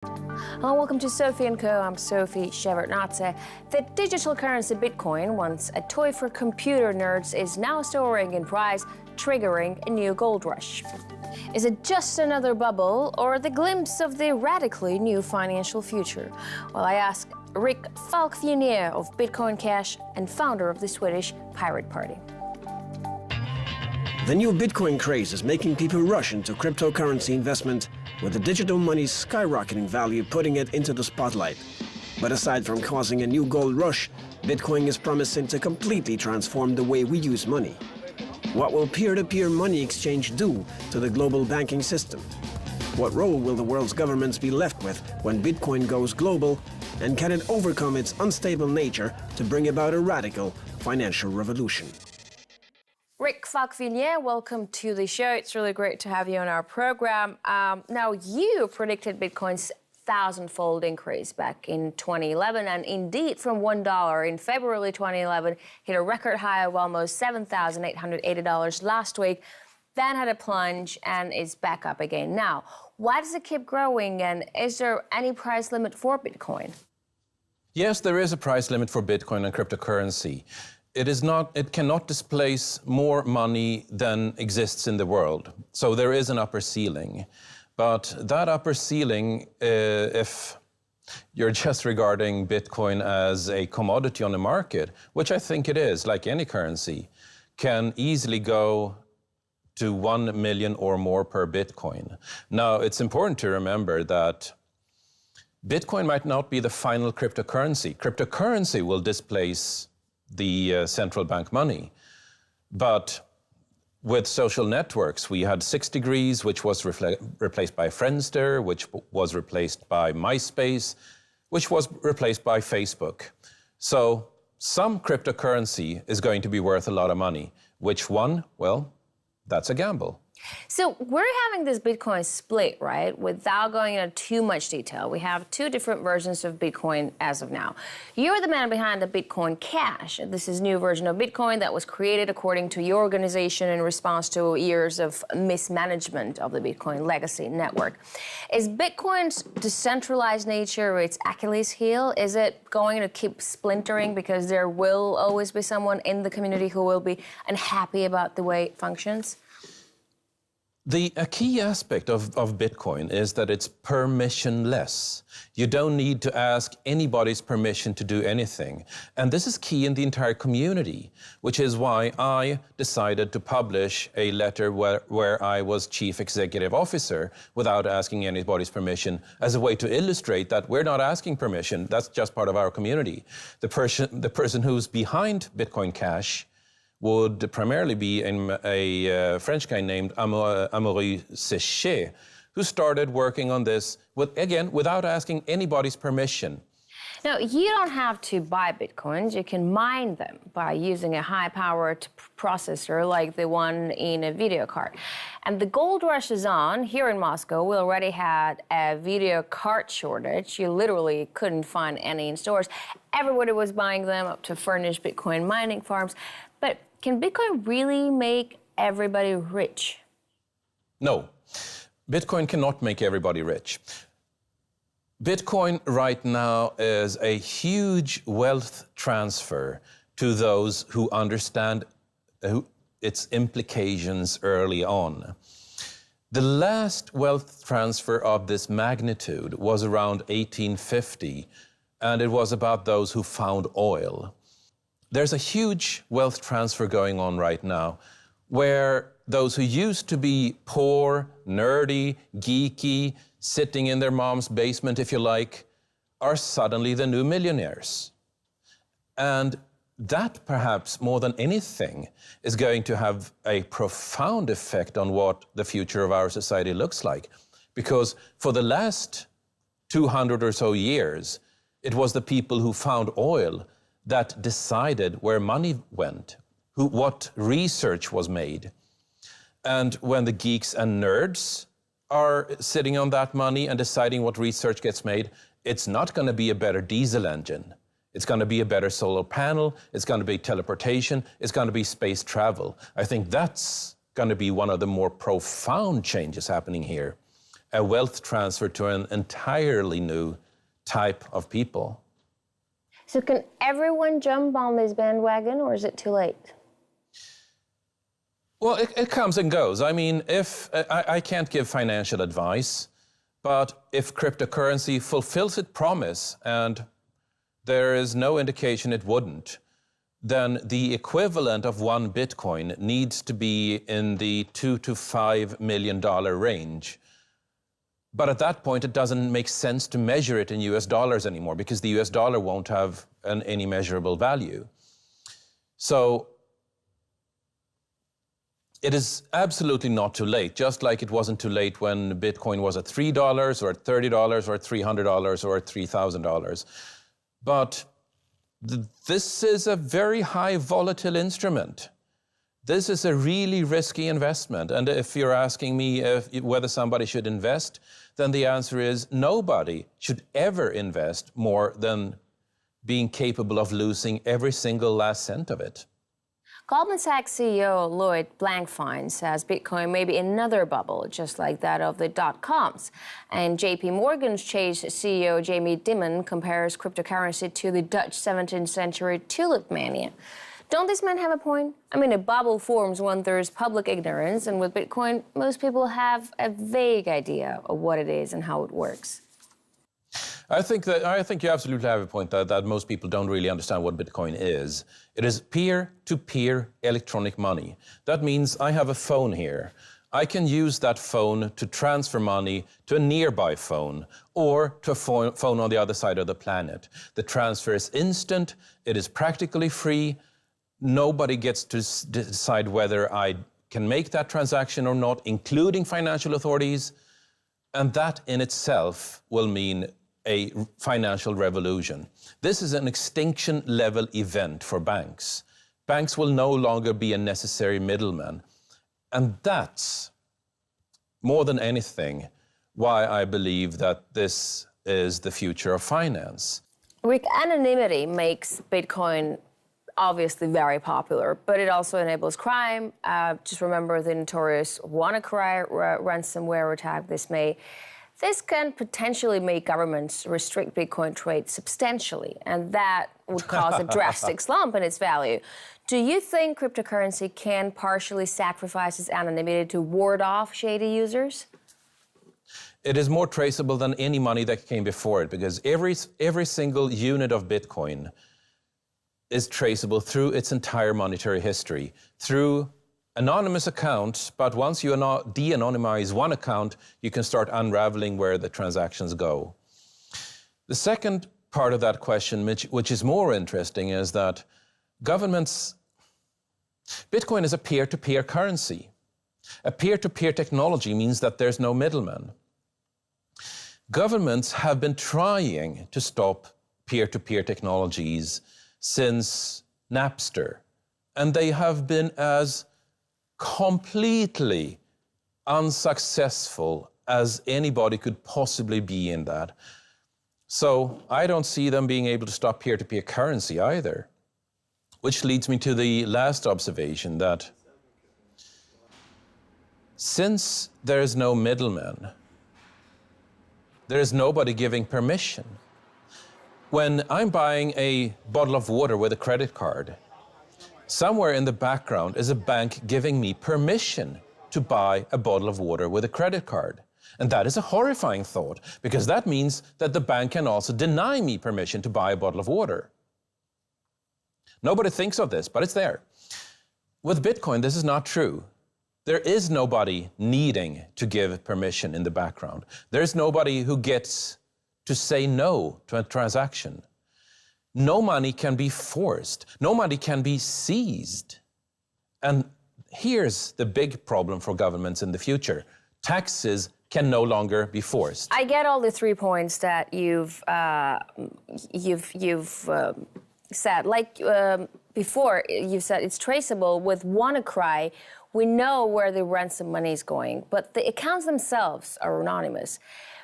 Hello, welcome to Sophie & Co. I'm Sophie Shevardnadze. The digital currency Bitcoin, once a toy for computer nerds, is now soaring in price, triggering a new gold rush. Is it just another bubble or the glimpse of the radically new financial future? Well, I asked Rick Falkvienier of Bitcoin Cash and founder of the Swedish Pirate Party. The new Bitcoin craze is making people rush into cryptocurrency investment, with the digital money's skyrocketing value putting it into the spotlight. But aside from causing a new gold rush, Bitcoin is promising to completely transform the way we use money. What will peer-to-peer money exchange do to the global banking system? What role will the world's governments be left with when Bitcoin goes global? And can it overcome its unstable nature to bring about a radical financial revolution? Rick Falkvienier, welcome to the show. It's really great to have you on our program. Now, you predicted Bitcoin's thousand-fold increase back in 2011, and indeed, from $1 in February 2011, hit a record high of almost $7,880 last week, then had a plunge and is back up again now. Why does it keep growing, and is there any price limit for Bitcoin? Yes, there is a price limit for Bitcoin and cryptocurrency. It cannot displace more money than exists in the world. So there is an upper ceiling. But that upper ceiling, if you're just regarding Bitcoin as a commodity on the market, which I think it is, like any currency, can easily go to 1 million or more per Bitcoin. Now, it's important to remember that Bitcoin might not be the final cryptocurrency. Cryptocurrency will displace the central bank money. But with social networks, we had 6 Degrees, which was replaced by Friendster, which was replaced by MySpace, which was replaced by Facebook. So some cryptocurrency is going to be worth a lot of money. Which one? Well, that's a gamble. So we're having this Bitcoin split, right? Without going into too much detail, we have 2 different versions of Bitcoin as of now. You're the man behind the Bitcoin Cash. This is a new version of Bitcoin that was created according to your organization in response to years of mismanagement of the Bitcoin legacy network. Is Bitcoin's decentralized nature its Achilles heel? Is it going to keep splintering because there will always be someone in the community who will be unhappy about the way it functions? A key aspect of Bitcoin is that it's permissionless. You don't need to ask anybody's permission to do anything. And this is key in the entire community, which is why I decided to publish a letter where I was chief executive officer without asking anybody's permission, as a way to illustrate that we're not asking permission. That's just part of our community. The person who's behind Bitcoin Cash would primarily be a French guy named Amaury Séchet, who started working on this, without asking anybody's permission. Now, you don't have to buy Bitcoins. You can mine them by using a high-powered processor like the one in a video card. And the gold rush is on. Here in Moscow, we already had a video card shortage. You literally couldn't find any in stores. Everybody was buying them up to furnish Bitcoin mining farms. But can Bitcoin really make everybody rich? No, Bitcoin cannot make everybody rich. Bitcoin right now is a huge wealth transfer to those who understand its implications early on. The last wealth transfer of this magnitude was around 1850, and it was about those who found oil. There's a huge wealth transfer going on right now, where those who used to be poor, nerdy, geeky, sitting in their mom's basement, if you like, are suddenly the new millionaires. And that, perhaps more than anything, is going to have a profound effect on what the future of our society looks like. Because for the last 200 or so years, it was the people who found oil that decided where money went, what research was made. And when the geeks and nerds are sitting on that money and deciding what research gets made, it's not going to be a better diesel engine. It's going to be a better solar panel. It's going to be teleportation. It's going to be space travel. I think that's going to be one of the more profound changes happening here. a wealth transfer to an entirely new type of people. So can everyone jump on this bandwagon, or is it too late? Well, it comes and goes. I mean, I can't give financial advice, but if cryptocurrency fulfills its promise, and there is no indication it wouldn't, then the equivalent of one Bitcoin needs to be in the $2 to $5 million range. But at that point, it doesn't make sense to measure it in US dollars anymore, because the US dollar won't have any measurable value. So it is absolutely not too late, just like it wasn't too late when Bitcoin was at $3 or at $30 or at $300 or at $3,000. But this is a very high volatile instrument. This is a really risky investment. And if you're asking me whether somebody should invest, then the answer is nobody should ever invest more than being capable of losing every single last cent of it. Goldman Sachs CEO Lloyd Blankfein says Bitcoin may be another bubble, just like that of the dot-coms. And JP Morgan's Chase CEO Jamie Dimon compares cryptocurrency to the Dutch 17th century tulip mania. Don't these men have a point? I mean, a bubble forms when there's public ignorance, and with Bitcoin, most people have a vague idea of what it is and how it works. I think you absolutely have a point that most people don't really understand what Bitcoin is. It is peer-to-peer electronic money. That means I have a phone here. I can use that phone to transfer money to a nearby phone or to a phone on the other side of the planet. The transfer is instant, it is practically free. Nobody gets to decide whether I can make that transaction or not, including financial authorities. And that in itself will mean a financial revolution. This is an extinction-level event for banks. Banks will no longer be a necessary middleman. And that's, more than anything, why I believe that this is the future of finance. Rick, anonymity makes Bitcoin obviously very popular, but it also enables crime. Just remember the notorious WannaCry ransomware attack this May. This can potentially make governments restrict Bitcoin trade substantially, and that would cause a drastic slump in its value. Do you think cryptocurrency can partially sacrifice its anonymity to ward off shady users? It is more traceable than any money that came before it, because every single unit of Bitcoin is traceable through its entire monetary history, through anonymous accounts, but once you de-anonymize one account, you can start unraveling where the transactions go. The second part of that question, which is more interesting, is that Bitcoin is a peer-to-peer currency. A peer-to-peer technology means that there's no middleman. Governments have been trying to stop peer-to-peer technologies since Napster, and they have been as completely unsuccessful as anybody could possibly be in that. So I don't see them being able to stop peer-to-peer currency either. Which leads me to the last observation, that since there is no middleman, there is nobody giving permission. When I'm buying a bottle of water with a credit card, somewhere in the background is a bank giving me permission to buy a bottle of water with a credit card. And that is a horrifying thought, because that means that the bank can also deny me permission to buy a bottle of water. Nobody thinks of this, but it's there. With Bitcoin, this is not true. There is nobody needing to give permission in the background. There's nobody who gets to say no to a transaction. No money can be forced. No money can be seized. And here's the big problem for governments in the future. Taxes can no longer be forced. I get all the 3 points that you've said. Like before, you said it's traceable. With WannaCry, we know where the ransom money is going, but the accounts themselves are anonymous.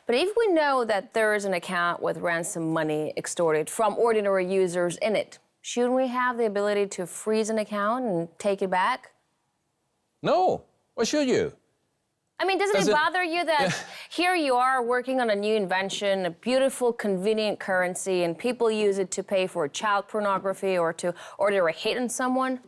But if we know that there is an account with ransom money extorted from ordinary users in it, shouldn't we have the ability to freeze an account and take it back? No. Why should you? I mean, doesn't it bother you that here you are working on a new invention, a beautiful, convenient currency, and people use it to pay for child pornography or to order a hit on someone?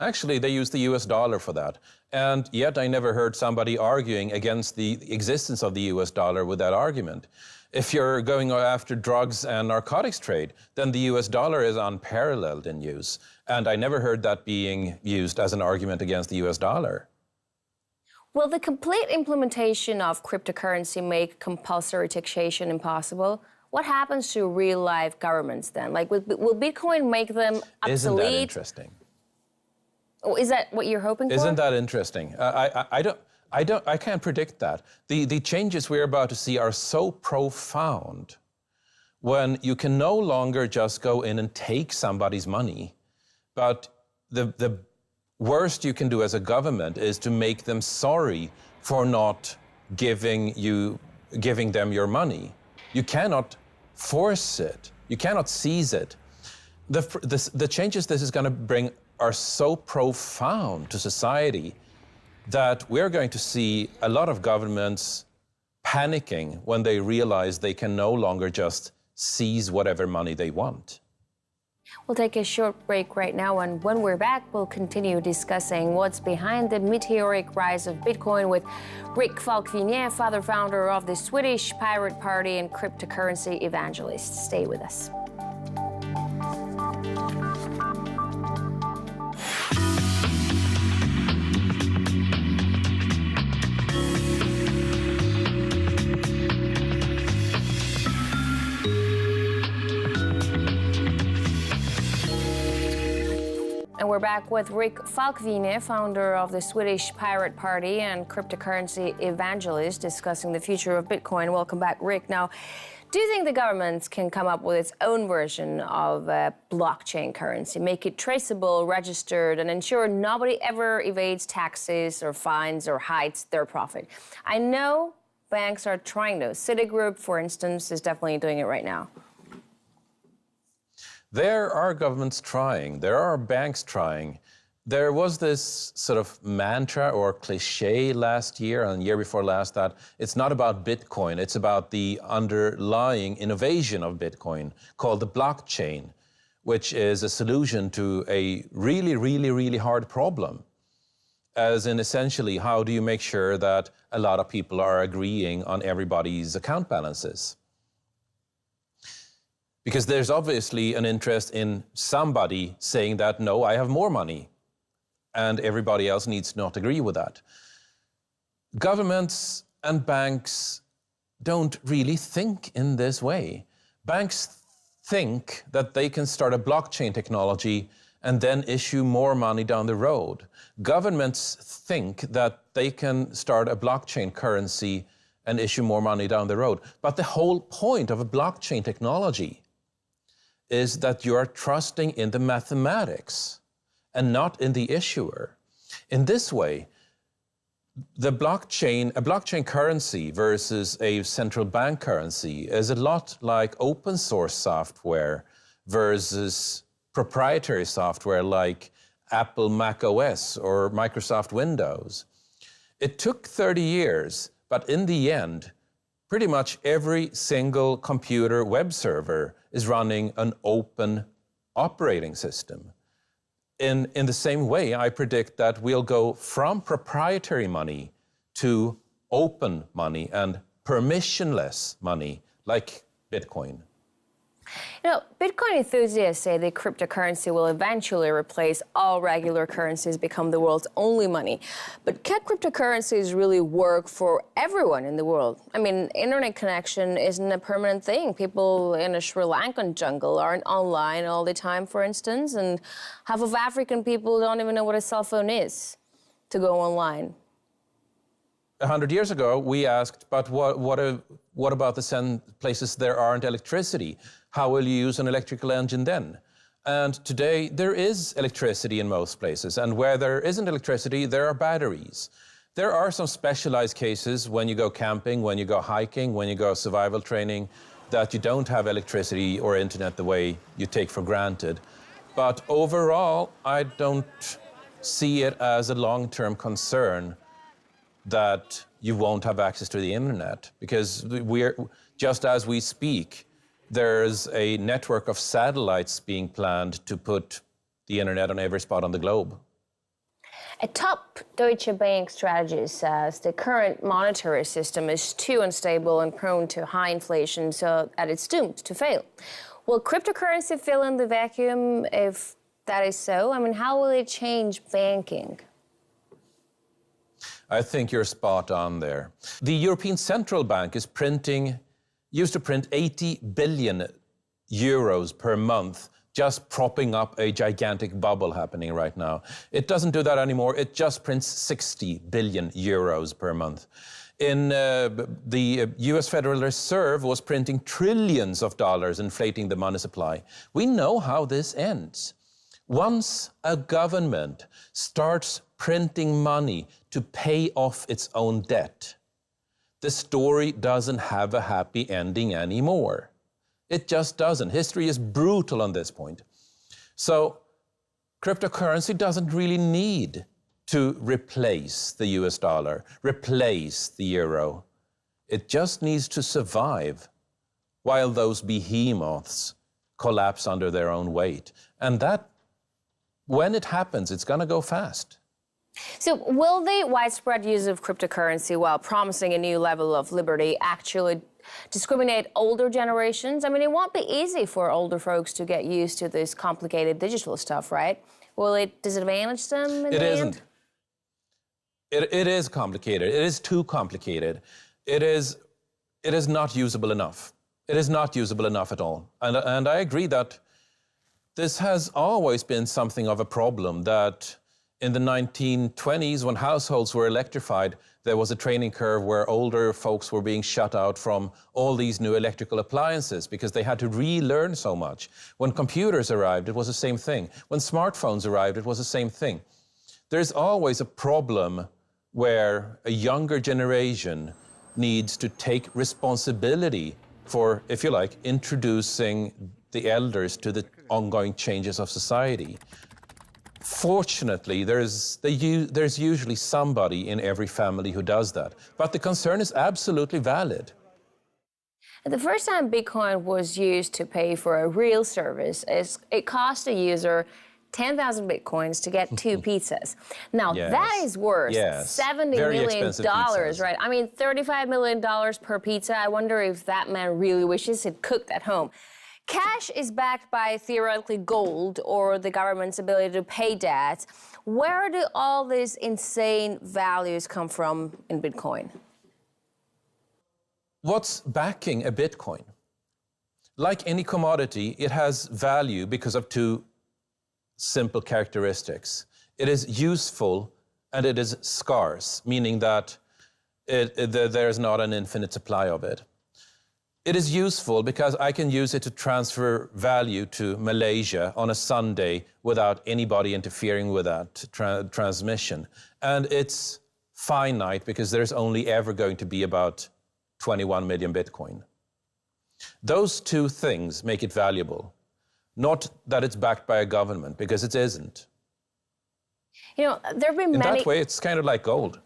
Actually, they use the US dollar for that. And yet I never heard somebody arguing against the existence of the US dollar with that argument. If you're going after drugs and narcotics trade, then the US dollar is unparalleled in use. And I never heard that being used as an argument against the US dollar. Will the complete implementation of cryptocurrency make compulsory taxation impossible? What happens to real-life governments then? Like, will Bitcoin make them obsolete? Isn't that interesting? Oh, is that what you're hoping for? Isn't that interesting? I can't predict that. The changes we're about to see are so profound when you can no longer just go in and take somebody's money, but the worst you can do as a government is to make them sorry for not giving them your money. You cannot force it. You cannot seize it. The changes this is going to bring are so profound to society that we're going to see a lot of governments panicking when they realize they can no longer just seize whatever money they want. We'll take a short break right now, and when we're back, we'll continue discussing what's behind the meteoric rise of Bitcoin with Rick Falkvinier, founder of the Swedish Pirate Party and cryptocurrency evangelist. Stay with us. And we're back with Rick Falkvinier, founder of the Swedish Pirate Party and cryptocurrency evangelist, discussing the future of Bitcoin. Welcome back, Rick. Now, do you think the government can come up with its own version of a blockchain currency, make it traceable, registered, and ensure nobody ever evades taxes or fines or hides their profit? I know banks are trying those. Citigroup, for instance, is definitely doing it right now. There are governments trying, there are banks trying. There was this sort of mantra or cliche last year and the year before last that it's not about Bitcoin, it's about the underlying innovation of Bitcoin called the blockchain, which is a solution to a really hard problem. As in essentially, how do you make sure that a lot of people are agreeing on everybody's account balances? Because there's obviously an interest in somebody saying that, no, I have more money, and everybody else needs to not agree with that. Governments and banks don't really think in this way. Banks think that they can start a blockchain technology and then issue more money down the road. Governments think that they can start a blockchain currency and issue more money down the road. But the whole point of a blockchain technology is that you are trusting in the mathematics and not in the issuer. In this way, a blockchain currency versus a central bank currency is a lot like open source software versus proprietary software like Apple Mac OS or Microsoft Windows. It took 30 years, but in the end, pretty much every single computer web server is running an open operating system. In the same way, I predict that we'll go from proprietary money to open money and permissionless money like Bitcoin. You know, Bitcoin enthusiasts say the cryptocurrency will eventually replace all regular currencies, become the world's only money. But can cryptocurrencies really work for everyone in the world? I mean, internet connection isn't a permanent thing. People in a Sri Lankan jungle aren't online all the time, for instance, and half of African people don't even know what a cell phone is to go online. 100 years ago, we asked, but what about the places there aren't electricity? How will you use an electrical engine then? And today, there is electricity in most places. And where there isn't electricity, there are batteries. There are some specialized cases when you go camping, when you go hiking, when you go survival training, that you don't have electricity or internet the way you take for granted. But overall, I don't see it as a long-term concern. that you won't have access to the internet, because just as we speak, there's a network of satellites being planned to put the internet on every spot on the globe. A top Deutsche Bank strategist says the current monetary system is too unstable and prone to high inflation, so that it's doomed to fail. Will cryptocurrency fill in the vacuum if that is so? I mean, how will it change banking? I think you're spot on there. The European Central Bank used to print 80 billion euros per month, just propping up a gigantic bubble happening right now. It doesn't do that anymore. It just prints 60 billion euros per month. The US Federal Reserve was printing trillions of dollars, inflating the money supply. We know how this ends. Once a government starts printing money to pay off its own debt, the story doesn't have a happy ending anymore. It just doesn't. History is brutal on this point. So cryptocurrency doesn't really need to replace the US dollar, replace the euro. It just needs to survive while those behemoths collapse under their own weight. And that, when it happens, it's going to go fast. So will the widespread use of cryptocurrency while promising a new level of liberty actually discriminate older generations? I mean, it won't be easy for older folks to get used to this complicated digital stuff, right? Will it disadvantage them in the end? It isn't. It is complicated. It is too complicated. It is not usable enough. It is not usable enough at all. And I agree that this has always been something of a problem, that in the 1920s, when households were electrified, there was a training curve where older folks were being shut out from all these new electrical appliances because they had to relearn so much. When computers arrived, it was the same thing. When smartphones arrived, it was the same thing. There's always a problem where a younger generation needs to take responsibility for, if you like, introducing the elders to the ongoing changes of society. Fortunately, there's usually somebody in every family who does that. But the concern is absolutely valid. The first time Bitcoin was used to pay for a real service, it cost a user 10,000 Bitcoins to get 2 pizzas. Now, yes. that is worth $70 million, right? I mean, $35 million per pizza. I wonder if that man really wishes it cooked at home. Cash is backed by theoretically gold or the government's ability to pay debts. Where do all these insane values come from in Bitcoin? What's backing a Bitcoin? Like any commodity, it has value because of 2 simple characteristics. It is useful and it is scarce, meaning that there's not an infinite supply of it. It is useful because I can use it to transfer value to Malaysia on a Sunday without anybody interfering with that transmission. And it's finite because there's only ever going to be about 21 million Bitcoin. Those 2 things make it valuable. Not that it's backed by a government, because it isn't. You know, there have been In that way, it's kind of like gold.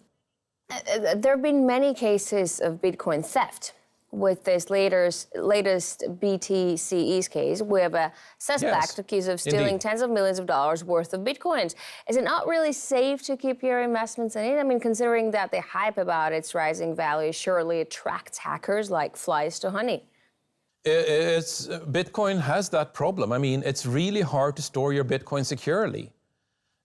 There have been many cases of Bitcoin theft. With this latest BTCE's case, we have a suspect accused of stealing tens of millions of dollars worth of Bitcoins. Is it not really safe to keep your investments in it? I mean, considering that the hype about its rising value surely attracts hackers like flies to honey. Bitcoin has that problem. I mean, it's really hard to store your Bitcoin securely.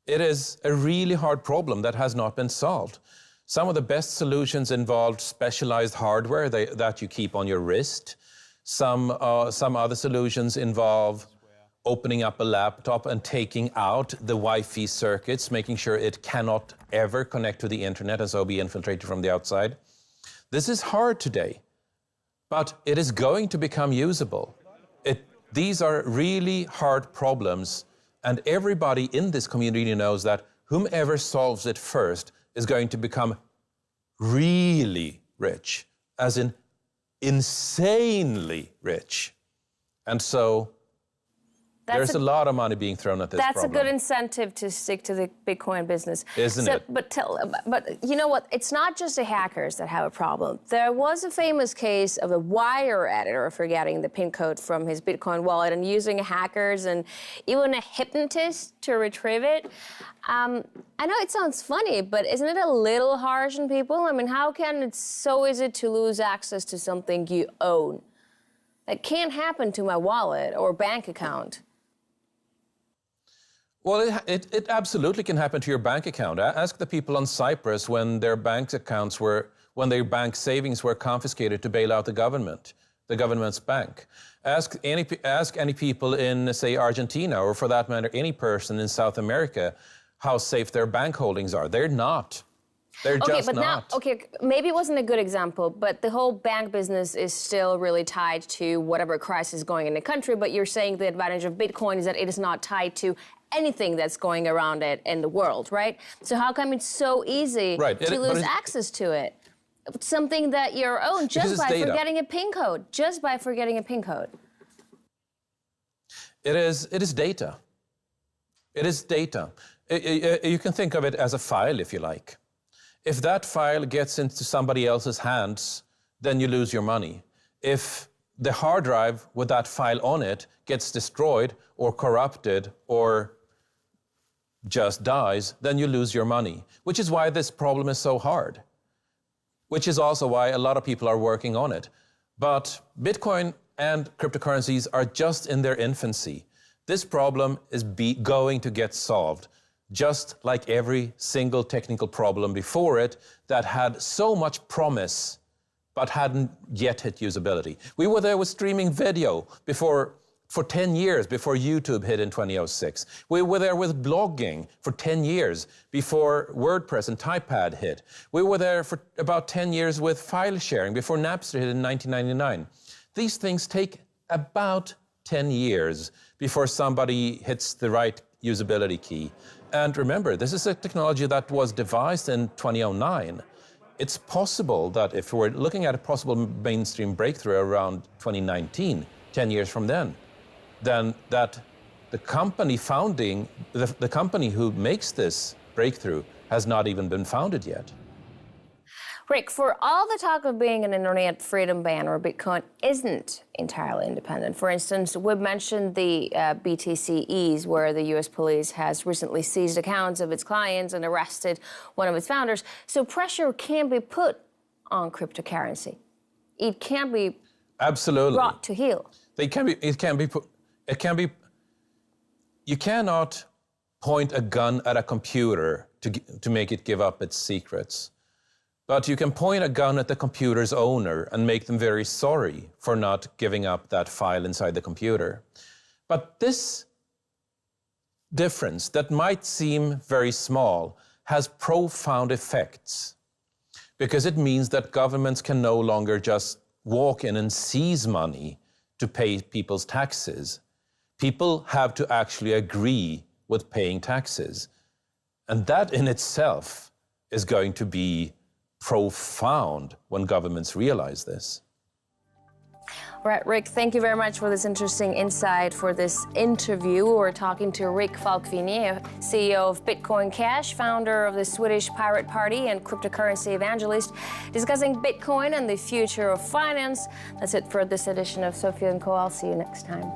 It is a really hard problem that has not been solved. Some of the best solutions involved specialized hardware that you keep on your wrist. Some other solutions involve opening up a laptop and taking out the Wi-Fi circuits, making sure it cannot ever connect to the internet and so be infiltrated from the outside. This is hard today, but it is going to become usable. These are really hard problems, and everybody in this community knows that whomever solves it first is going to become really rich, as in insanely rich. And so There's a lot of money being thrown at this That's problem. a good incentive to stick to the Bitcoin business. Isn't it? But you know what? It's not just the hackers that have a problem. There was a famous case of a wire editor forgetting the PIN code from his Bitcoin wallet and using hackers and even a hypnotist to retrieve it. I know it sounds funny, but isn't it a little harsh on people? I mean, how can it so easy to lose access to something you own? That can't happen to my wallet or bank account. Well, it absolutely can happen to your bank account. Ask the people on Cyprus when their bank savings were confiscated to bail out the government's bank. Ask any people in, say, Argentina, or for that matter, any person in South America, how safe their bank holdings are. They're not. They're just not. Maybe it wasn't a good example, but the whole bank business is still really tied to whatever crisis is going in the country. But you're saying the advantage of Bitcoin is that it is not tied to anything that's going around it in the world, right? So how come it's so easy to lose access to it? Something that you own just by forgetting a PIN code. Just by forgetting a PIN code. It is data. It is data. You can think of it as a file, if you like. If that file gets into somebody else's hands, then you lose your money. If the hard drive with that file on it gets destroyed or corrupted or just dies, then you lose your money, which is why this problem is so hard, which is also why a lot of people are working on it. But Bitcoin and cryptocurrencies are just in their infancy. This problem is going to get solved, just like every single technical problem before it that had so much promise but hadn't yet hit usability. We were there with streaming video for 10 years before YouTube hit in 2006. We were there with blogging for 10 years before WordPress and Typepad hit. We were there for about 10 years with file sharing before Napster hit in 1999. These things take about 10 years before somebody hits the right usability key. And remember, this is a technology that was devised in 2009. It's possible that if we're looking at a possible mainstream breakthrough around 2019, 10 years from then that the company the company who makes this breakthrough has not even been founded yet. Rick, for all the talk of being an internet freedom banner, Bitcoin isn't entirely independent. For instance, we've mentioned the BTCs, where the U.S. police has recently seized accounts of its clients and arrested one of its founders. So pressure can be put on cryptocurrency. It can be brought to heel. You cannot point a gun at a computer to make it give up its secrets. But you can point a gun at the computer's owner and make them very sorry for not giving up that file inside the computer. But this difference that might seem very small has profound effects, because it means that governments can no longer just walk in and seize money to pay people's taxes. People have to actually agree with paying taxes. And that in itself is going to be profound when governments realize this. All right, Rick, thank you very much for this interesting insight for this interview. We're talking to Rick Falkvini, CEO of Bitcoin Cash, founder of the Swedish Pirate Party and cryptocurrency evangelist, discussing Bitcoin and the future of finance. That's it for this edition of Sophie & Co. I'll see you next time.